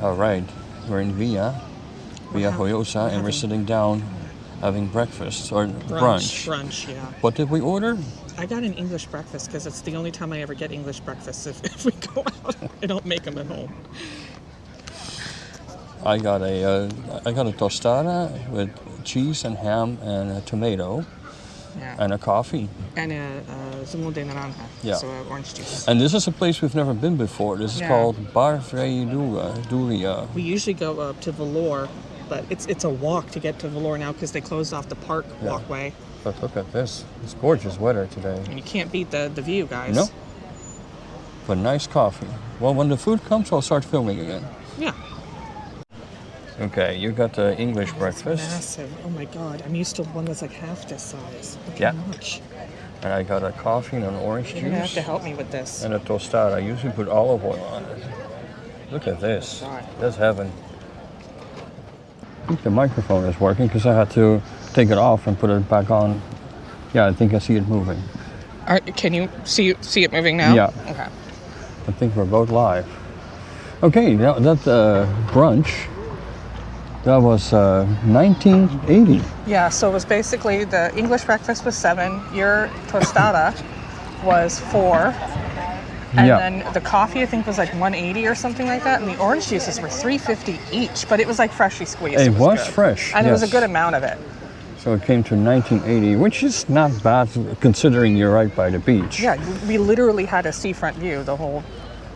All right, we're in Villajoyosa, and we're sitting down having breakfast or brunch. Brunch, yeah. What did we order? I got an English breakfast because it's the only time I ever get English breakfast if we go out. I don't make them at home. I got a tostada with cheese and ham and a tomato and a coffee. And a zumo de naranja, so orange juice. And this is a place we've never been before. This is called Villajoyosa. We usually go up to Valor, but it's a walk to get to Valor now because they closed off the park walkway. But look at this. It's gorgeous weather today. And you can't beat the view, guys. No. But nice coffee. Well, when the food comes, I'll start filming again. Yeah. Okay, you got the English breakfast. Massive. Oh my God. I'm used to one that's like half this size. Look how much. And I got a coffee and an orange juice. You're going to have to help me with this. And a tostada. I usually put olive oil on it. Look at this. That's heaven. I think the microphone is working because I had to take it off and put it back on. Yeah, I think I see it moving. Can you see it moving now? Yeah. Okay. I think we're both live. Okay, now that brunch, that was 1980. Yeah, so it was basically the English breakfast was $7, your tostada was $4, and then the coffee I think was like $1.80 or something like that, and the orange juices were $3.50 each, but it was like freshly squeezed. It was fresh, and it was a good amount of it. So it came to 1980, which is not bad considering you're right by the beach. Yeah, we literally had a seafront view the whole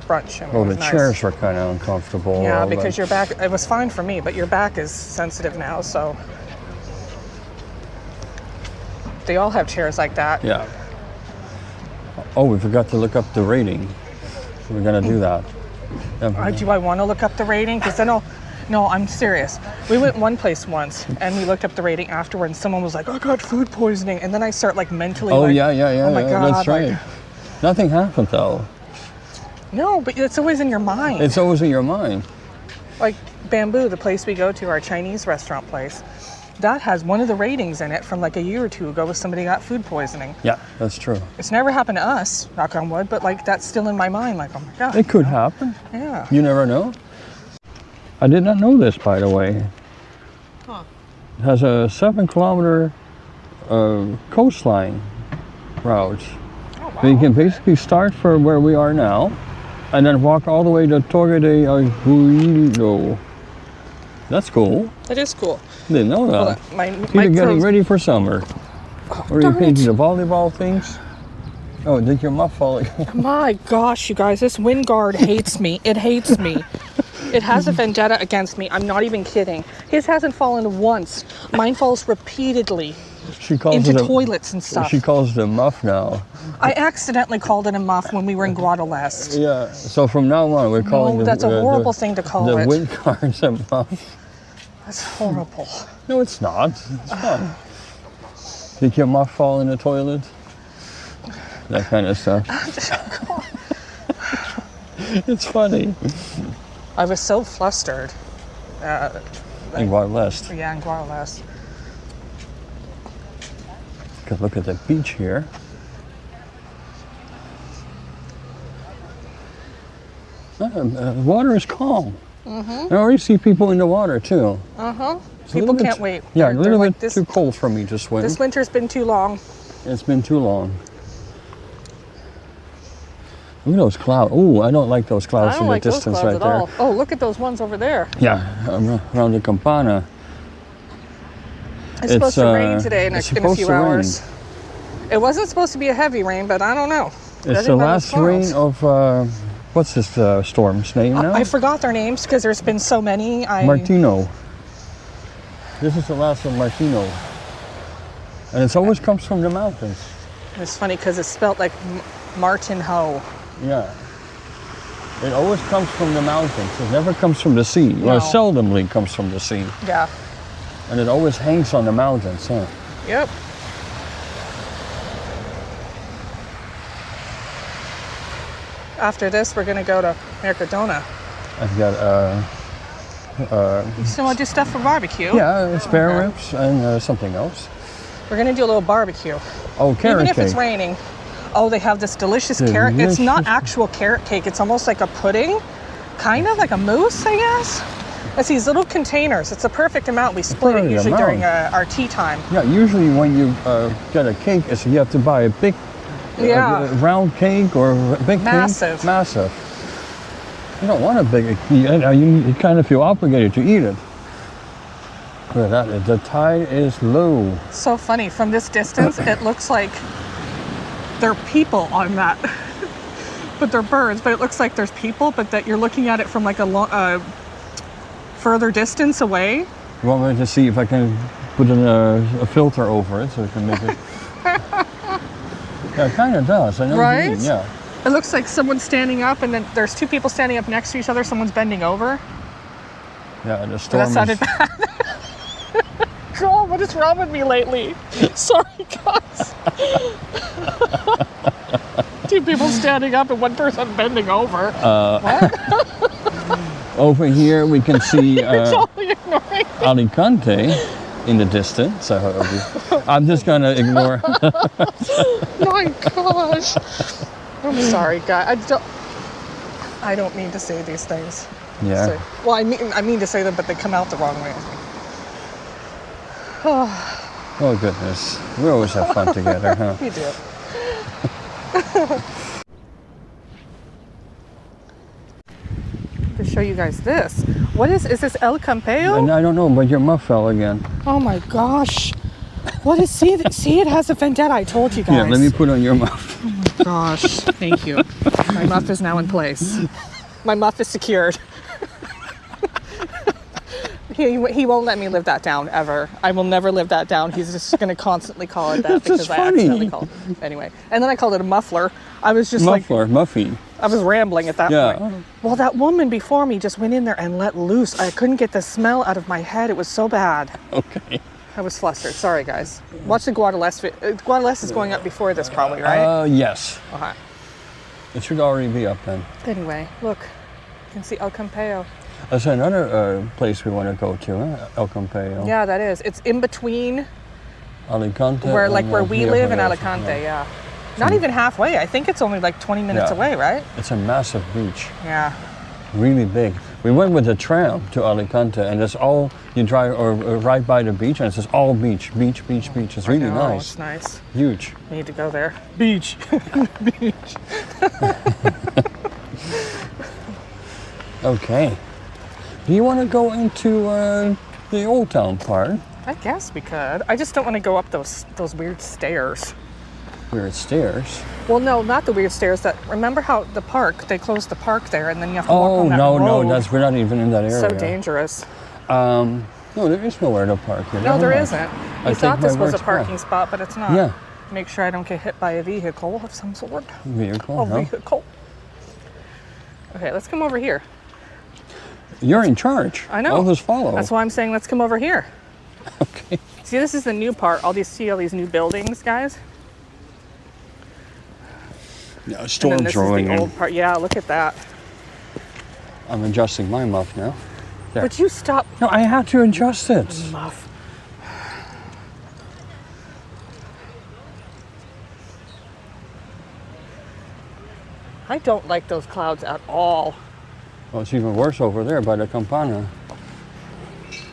brunch. Oh, the chairs were kind of uncomfortable. Yeah, because your back, it was fine for me, but your back is sensitive now, so. They all have chairs like that. Yeah. Oh, we forgot to look up the rating. So we're going to do that. Do I want to look up the rating? Because then no, I'm serious. We went one place once, and we looked up the rating afterward, and someone was like, I got food poisoning. And then I start like mentally oh my God. That's right. Nothing happened though. No, but it's always in your mind. It's always in your mind. Like Bamboo, the place we go to, our Chinese restaurant place, that has one of the ratings in it from like a year or two ago with somebody got food poisoning. Yeah, that's true. It's never happened to us, knock on wood, but like that's still in my mind. Like, oh my God. It could happen. Yeah. You never know. I did not know this, by the way. Huh. It has a 7-kilometer coastline route. Oh, wow. So you can basically start from where we are now and then walk all the way to Torre de Aguilo. That's cool. That is cool. Didn't know that. Well, You're getting ready for summer. Oh, or are you painting the volleyball things? Oh, did your muff fall? My gosh, you guys, this wind guard hates me. It hates me. It has a vendetta against me. I'm not even kidding. His hasn't fallen once. Mine falls repeatedly into toilets and stuff. She calls it a muff now. I accidentally called it a muff when we were in Guadalest. Yeah, so from now on we're calling that's a horrible thing to call it. The wind guard's a muff. That's horrible. No, it's not. It's fun. Did your muff fall in the toilet? That kind of stuff. It's funny. I was so flustered. In Guadalest. Yeah, in Guadalest. Look at the beach here. Water is calm. I already see people in the water too. People can't wait. Yeah, a little bit too cold for me to swim. This winter's been too long. It's been too long. Look at those clouds. Oh, I don't like those clouds in the distance right there. All. Oh, look at those ones over there. Yeah, around the Campana. It's supposed to rain today in a few hours. It wasn't supposed to be a heavy rain, but I don't know. It's the last rain of, what's this storm's name now? I forgot their names because there's been so many. Martino. This is the last of Martino. And it always comes from the mountains. It's funny because it's spelled like Martin Ho. Yeah. It always comes from the mountains. It never comes from the sea. No. Well, it seldomly comes from the sea. Yeah. And it always hangs on the mountains, huh? Yep. After this, we're going to go to Mercadona. I've got, you still want to do stuff for barbecue? Yeah, spare ribs and something else. We're going to do a little barbecue. Oh, carrot cake. Even if it's raining. Oh, they have this delicious carrot. It's not actual carrot cake. It's almost like a pudding, kind of like a mousse, I guess. It's these little containers. It's a perfect amount. We split it Perfect usually amount. during our tea time. Yeah, usually when you get a cake, you have to buy a big round cake or a big Massive. cake. Massive. You don't want a big, you kind of feel obligated to eat it. But the tide is low. So funny. From this distance, it looks like there are people on that. But they're birds, but it looks like there's people, but that you're looking at it from like a further distance away. You want me to see if I can put a filter over it so we can make it... Yeah, it kind of does. I know what you mean, yeah. It looks like someone's standing up and then there's two people standing up next to each other. Someone's bending over. Yeah, the storm That sounded bad. God, what is wrong with me lately? Sorry, guys. Two people standing up and one person bending over. What? Over here we can see Totally ignoring me. Alicante in the distance. I'm just going to ignore. My gosh. I'm sorry, guys. I don't mean to say these things. Yeah. So, well, I mean to say them, but they come out the wrong way. Oh, goodness. We always have fun together, huh? We do. To show you guys this. What is this El Campeo? And I don't know, but your muff fell again. Oh my gosh. What is, see, it has a vendetta, I told you guys. Yeah, let me put on your muff. Oh my gosh, thank you. My muff is now in place. My muff is secured. He won't let me live that down, ever. I will never live that down. He's just going to constantly call it that because I accidentally called it. Anyway, and then I called it a muffler. I was just Muffy. I was rambling at that point. Well, that woman before me just went in there and let loose. I couldn't get the smell out of my head. It was so bad. Okay. I was flustered. Sorry, guys. Watch the Guadalest. Guadalest is going up before this, probably, right? Yes. Okay. It should already be up then. Anyway, look. You can see El Campeo. That's another place we want to go to, huh? El Campeo. Yeah, that is. It's in between Alicante. where we live in Villajoyosa, Alicante, yeah. Not even halfway. I think it's only like 20 minutes away, right? It's a massive beach. Yeah. Really big. We went with the tram to Alicante, and it's all, you drive or right by the beach, and it's just all beach, beach, beach, beach. It's really nice. It's nice. Huge. We need to go there. Beach. Beach. Okay. Do you want to go into the Old Town part? I guess we could. I just don't want to go up those weird stairs. Weird stairs? Well, no, not the weird stairs. Remember how the park, they closed the park there, and then you have to walk on that road. No, we're not even in that area. So dangerous. No, there is nowhere to park here. No, there isn't. We thought this was a parking spot, but it's not. Yeah. Make sure I don't get hit by a vehicle of some sort. Vehicle? Vehicle. Okay, let's come over here. You're in charge. I know. I'll just follow. That's why I'm saying let's come over here. Okay. See, this is the new part. See all these new buildings, guys? Yeah, storm's rolling in. This is the old part. Yeah, look at that. I'm adjusting my muff now. There. But you stop. No, I had to adjust it. Muff. I don't like those clouds at all. Well, it's even worse over there by the Campana.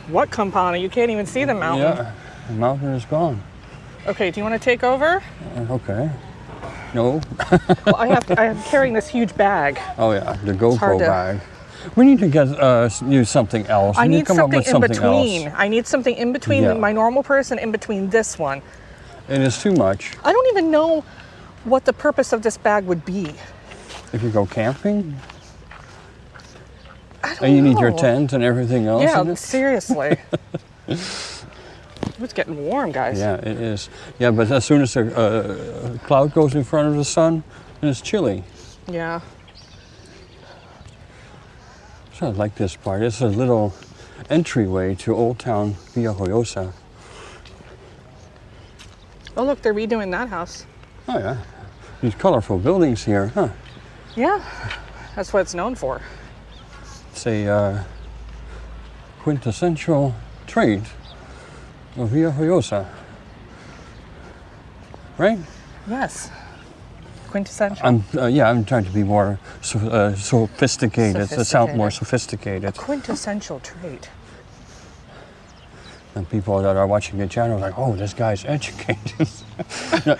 What Campana? You can't even see the mountain. Yeah, the mountain is gone. Okay, do you want to take over? Okay. No. Well, I'm carrying this huge bag. Oh yeah, the GoPro bag. We need to get use something else. I need something in between. Else. I need something in between my normal person, in between this one. It is too much. I don't even know what the purpose of this bag would be. If you go camping? I don't And you know. need your tent and everything else? Yeah, seriously. It's getting warm, guys. Yeah, it is. Yeah, but as soon as a cloud goes in front of the sun, then it's chilly. Yeah. So I like this part. It's a little entryway to Old Town Villajoyosa. Oh, look, they're redoing that house. Oh yeah, these colorful buildings here, huh? Yeah, that's what it's known for. It's a quintessential trait of Villajoyosa, right? Yes. Quintessential? I'm trying to be more sophisticated, to sound more sophisticated. Quintessential trait. And people that are watching the channel are like, oh, this guy's educated. No,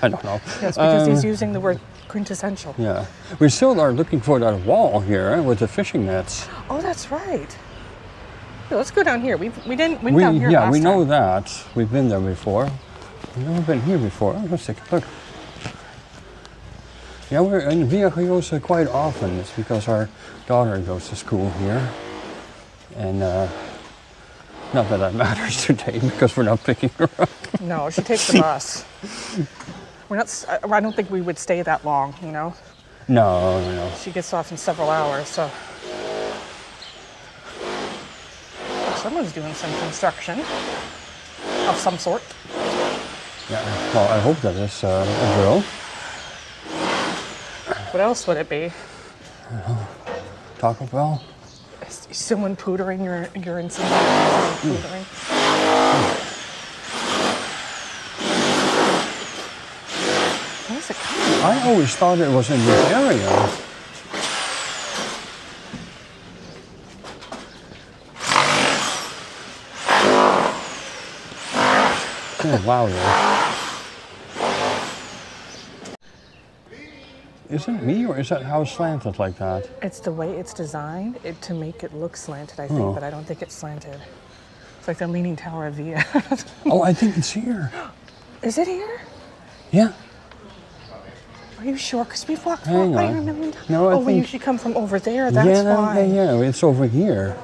I don't know. Yes, because he's using the word quintessential. Yeah. We still are looking for that wall here with the fishing nets. Oh, that's right. Yeah, let's go down here. We went down here last we know time. that. We've been there before. We've never been here before. Oh, let's take a look. Yeah, we're in Villajoyosa quite often. It's because our daughter goes to school here. And not that that matters today because we're not picking her up. No, she takes the bus. We're not. I don't think we would stay that long, you know. No. She gets off in several hours, so. Someone's doing some construction of some sort. Yeah. Well, I hope that is a drill. What else would it be? Taco Bell. Is someone pootering your insinuating pootering? Where's it coming? I always thought it was in this area. Oh, wow, Is it me or is that how it's slanted like that? It's the way it's designed to make it look slanted, I think, but I don't think it's slanted. It's like the Leaning Tower of Via. Oh, I think it's here. Is it here? Yeah. Are you sure? Because we've walked Hang by on. a million times. No, I we think... usually come from over there, that's why. Yeah, it's over here.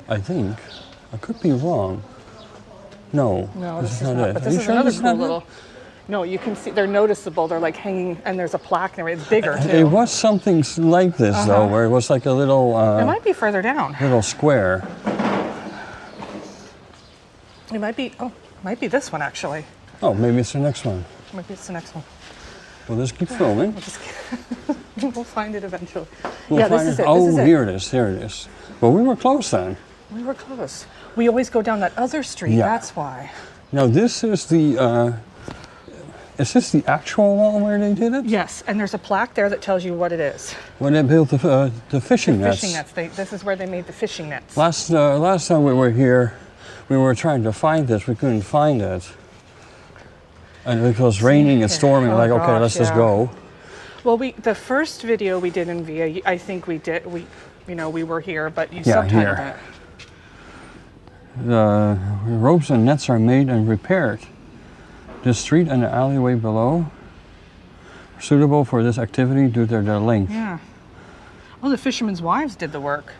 I think. I could be wrong. No, No, this is not it. But Are this you is sure another this is cool not it? little. No, you can see they're noticeable. They're like hanging, and there's a plaque there. It's bigger too. It was something like this though, where it was like a little It might be further down. little square. It might be. Oh, might be this one actually. Oh, maybe it's the next one. Maybe it's the next one. We'll just keep filming. We'll find it eventually. We'll yeah, find this is it. it. Oh, This is it. here it is. Here it is. Well, we were close then. We were close. We always go down that other street. Yeah. That's why. Now this is the. Is this the actual wall where they did it? Yes, and there's a plaque there that tells you what it is. When they built the fishing nets. Fishing nets. This is where they made the fishing nets. Last time we were here, we were trying to find this. We couldn't find it. And it was raining and storming. Oh, Like, okay, gosh, let's just yeah. go. Well, the first video we did in Via, I think we did. We were here, but you Yeah, subtitled here. it. The ropes and nets are made and repaired. The street and the alleyway below are suitable for this activity due to their length. Yeah. Oh, the fishermen's wives did the work.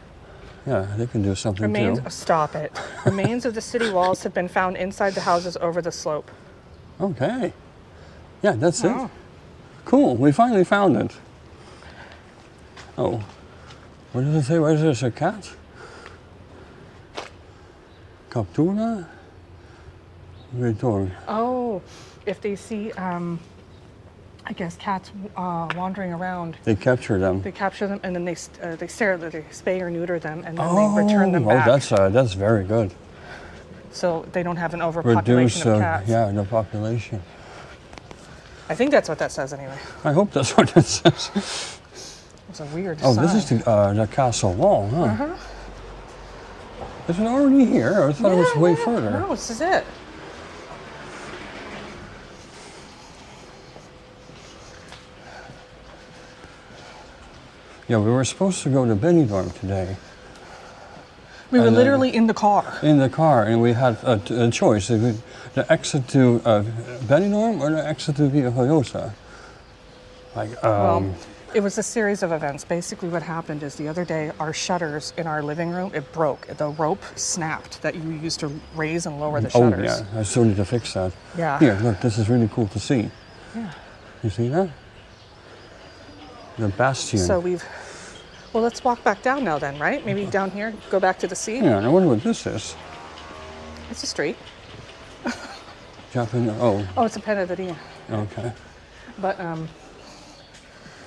Yeah, they can do something too. Stop it. Remains of the city walls have been found inside the houses over the slope. Okay. Yeah, that's Oh. it. Cool, we finally found it. Oh, what does it say? Where is this? A cat? Captura? Return. Oh, if they see, I guess cats wandering around, They capture them. they capture them and then they spay or neuter them and then they return them back. That's very good. So they don't have an overpopulation of cats. The population. I think that's what that says anyway. I hope that's what it says. It's a weird Oh, sign. this is the castle wall, huh? Is it already here? I thought it was way further. No, this is it. Yeah, we were supposed to go to Benidorm today. We were And, literally in the car. In the car, and we had a choice: the exit to Benidorm or the exit to Villajoyosa. Well, it was a series of events. Basically, what happened is the other day, our shutters in our living room, it broke. The rope snapped that you used to raise and lower the shutters. Oh yeah, I still need to fix that. Yeah. Here, look, this is really cool to see. Yeah. You see that? The bastion. So well, let's walk back down now then, right? Maybe down here, go back to the sea. Yeah, and I wonder what this is. It's a street. Japanese. Oh, Oh, it's a Panaderia. okay. But,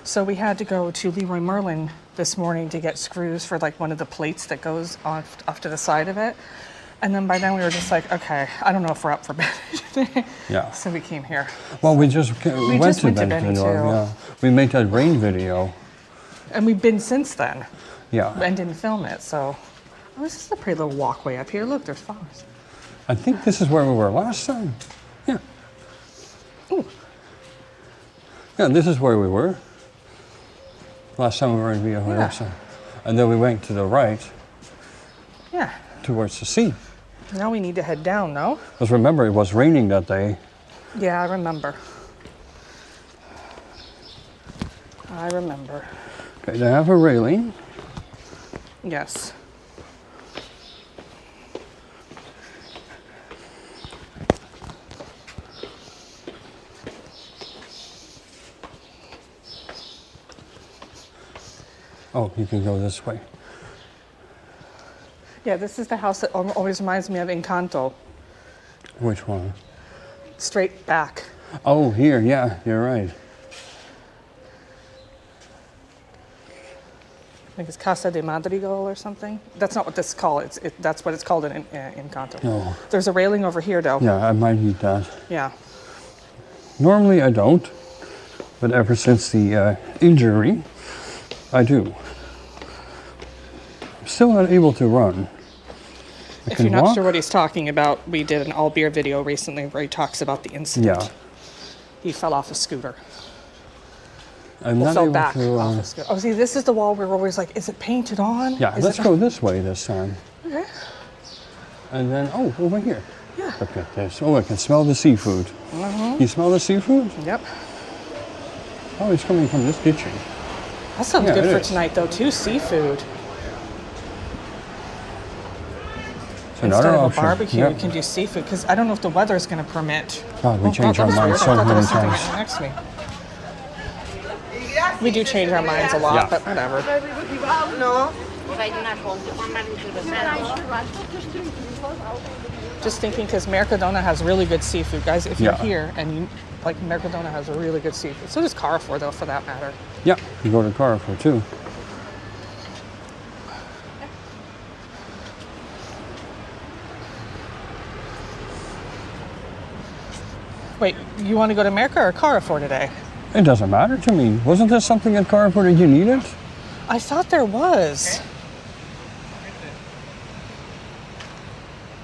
so we had to go to Leroy Merlin this morning to get screws for like one of the plates that goes off to the side of it. And then by then we were just like, okay, I don't know if we're up for bed today. Yeah. So we came here. Well, we just went to Benny Benny, too. yeah. We made that rain video. And we've been since then. Yeah. And didn't film it, so. Oh, this is a pretty little walkway up here. Look, there's flowers. I think this is where we were last time. Yeah. Ooh. Yeah, this is where we were. Last time we were in Villajoyosa. Yeah. And then we went to the right Yeah. towards the sea. Now we need to head down, no? Because remember, it was raining that day. Yeah, I remember. I remember. Okay, they have a railing. Yes. Oh, you can go this way. Yeah, this is the house that always reminds me of Encanto. Which one? Straight back. Oh, here, yeah, you're right. I think it's Casa de Madrigal or something. That's not what this is called. That's what it's called in Encanto. No. There's a railing over here, though. Yeah, I might need that. Yeah. Normally I don't, but ever since the injury, I do. I'm still not able to run. If you're not sure what he's talking about, we did an all beer video recently where he talks about the incident. Yeah. He fell off a scooter. I'm Well, not fell able back to. off a scooter. Oh, see, this is the wall where we're always like, is it painted on? Yeah, Is let's it go this way this time. Okay. And then, oh, over here. Yeah. Look at this. Oh, I can smell the seafood. You smell the seafood? Yep. Oh, it's coming from this kitchen. That sounds Yeah, good it for is. tonight, though, too. Seafood. It's Instead another of a option. barbecue, Yep. we can do seafood, because I don't know if the weather's going to permit. God, we changed our that was minds weird. so I thought there many was something times. next to me. We do change our minds a lot, Yeah. but whatever. Just thinking, because Mercadona has really good seafood, guys. If you're Yeah. here and you like, Mercadona has really good seafood. So does Carrefour, though, for that matter. Yeah, you go to Carrefour too. Wait, you want to go to Merca or Carrefour today? It doesn't matter to me. Wasn't there something at Carrefour that you needed? I thought there was.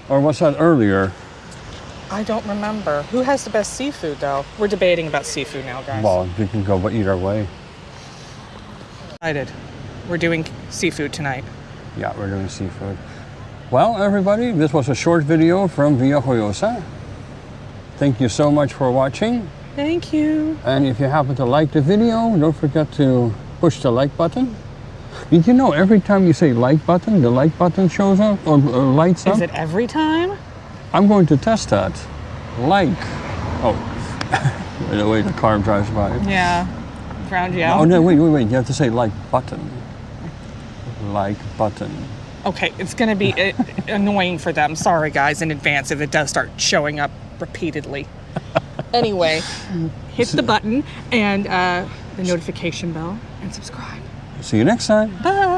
Or was that earlier? I don't remember. Who has the best seafood, though? We're debating about seafood now, guys. Well, you can go either way. Decided. We're doing seafood tonight. Yeah, we're doing seafood. Well, everybody, this was a short video from Villajoyosa. Thank you so much for watching. Thank you. And if you happen to like the video, don't forget to push the like button. Did you know every time you say like button, the like button shows up or lights up? Is it every time? I'm going to test that. Like. Oh, by the way the car drives by. Yeah. Drowned you out. Oh, no, wait. You have to say like button. Like button. Okay, it's going to be annoying for them. Sorry, guys, in advance if it does start showing up repeatedly. Anyway, hit the button and the notification bell and subscribe. See you next time. Bye.